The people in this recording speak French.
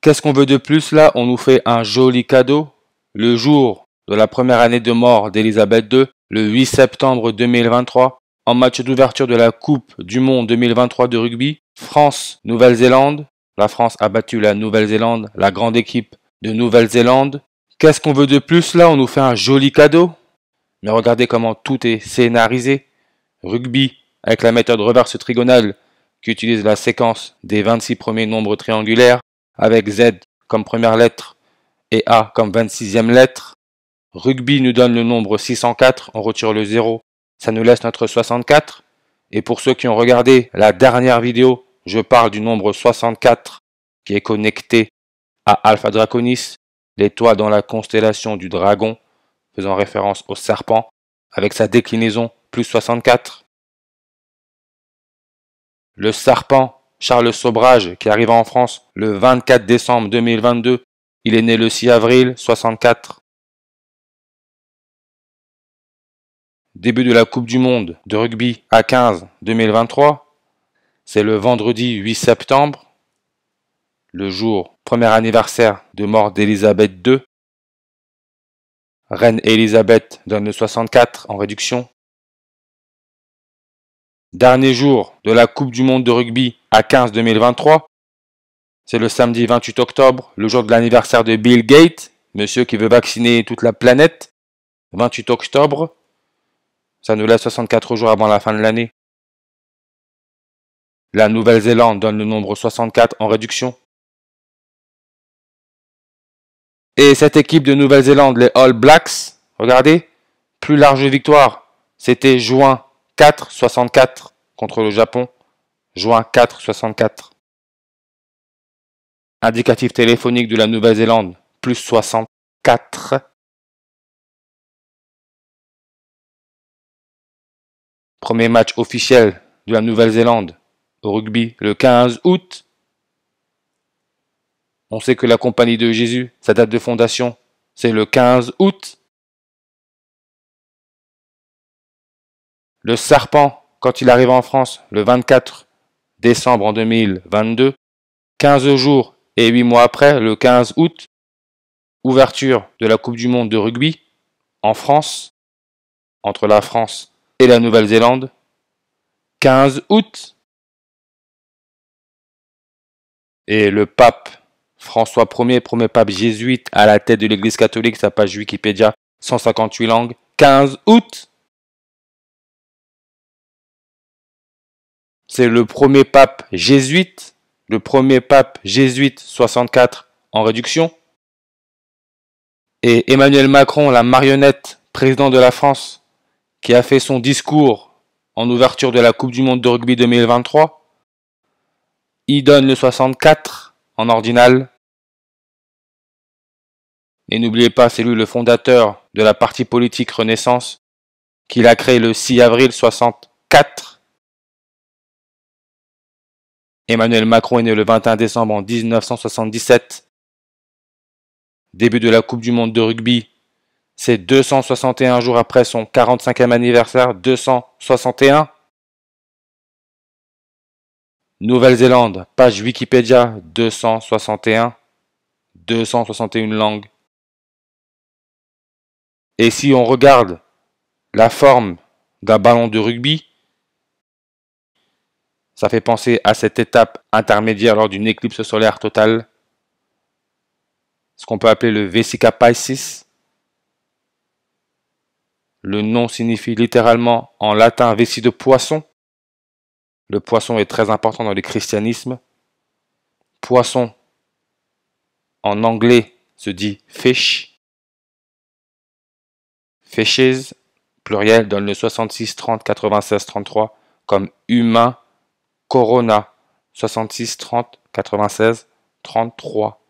Qu'est-ce qu'on veut de plus là? On nous fait un joli cadeau. Le jour de la première année de mort d'Elisabeth II, le 8 septembre 2023, en match d'ouverture de la Coupe du Monde 2023 de rugby, France-Nouvelle-Zélande. La France a battu la Nouvelle-Zélande, la grande équipe de Nouvelle-Zélande. Qu'est-ce qu'on veut de plus là? On nous fait un joli cadeau. Mais regardez comment tout est scénarisé. Rugby avec la méthode reverse trigonale qui utilise la séquence des 26 premiers nombres triangulaires avec Z comme première lettre et A comme 26e lettre. Rugby nous donne le nombre 604, on retire le 0, ça nous laisse notre 64. Et pour ceux qui ont regardé la dernière vidéo, je parle du nombre 64 qui est connecté à Alpha Draconis, l'étoile dans la constellation du dragon, faisant référence au serpent, avec sa déclinaison plus 64. Le serpent Charles Sobrage, qui arriva en France le 24 décembre 2022, il est né le 6 avril 64. Début de la Coupe du Monde de rugby A15 2023, c'est le vendredi 8 septembre, le jour premier anniversaire de mort d'Elisabeth II. Reine Elisabeth donne le 64 en réduction. Dernier jour de la Coupe du Monde de rugby A15 2023, c'est le samedi 28 octobre, le jour de l'anniversaire de Bill Gates, monsieur qui veut vacciner toute la planète. 28 octobre, ça nous laisse 64 jours avant la fin de l'année. La Nouvelle-Zélande donne le nombre 64 en réduction. Et cette équipe de Nouvelle-Zélande, les All Blacks, regardez, plus large victoire, c'était juin 4-64 contre le Japon. Juin 4-64. Indicatif téléphonique de la Nouvelle-Zélande, plus 64. Premier match officiel de la Nouvelle-Zélande au rugby le 15 août. On sait que la Compagnie de Jésus, sa date de fondation, c'est le 15 août. Le serpent, quand il arrive en France le 24 décembre en 2022, 15 jours et 8 mois après, le 15 août, ouverture de la Coupe du Monde de rugby en France, entre la France et la Nouvelle-Zélande, 15 août. Et le pape François Ier, premier pape jésuite à la tête de l'Église catholique, sa page Wikipédia, 158 langues, 15 août. C'est le premier pape jésuite, 64 en réduction. Et Emmanuel Macron, la marionnette président de la France, qui a fait son discours en ouverture de la Coupe du Monde de rugby 2023, il donne le 64 en ordinal. Et n'oubliez pas, c'est lui le fondateur de la parti politique Renaissance, qu'il a créé le 6 avril 64. Emmanuel Macron est né le 21 décembre en 1977. Début de la Coupe du Monde de rugby, c'est 261 jours après son 45e anniversaire, 261. Nouvelle-Zélande, page Wikipédia, 261. 261 langues. Et si on regarde la forme d'un ballon de rugby, ça fait penser à cette étape intermédiaire lors d'une éclipse solaire totale, ce qu'on peut appeler le Vesica Piscis. Le nom signifie littéralement en latin vessie de poisson. Le poisson est très important dans le christianisme. Poisson, en anglais, se dit fish. Fishes, pluriel, donne le 66, 30, 96, 33, comme humain, corona, 66, 30, 96, 33.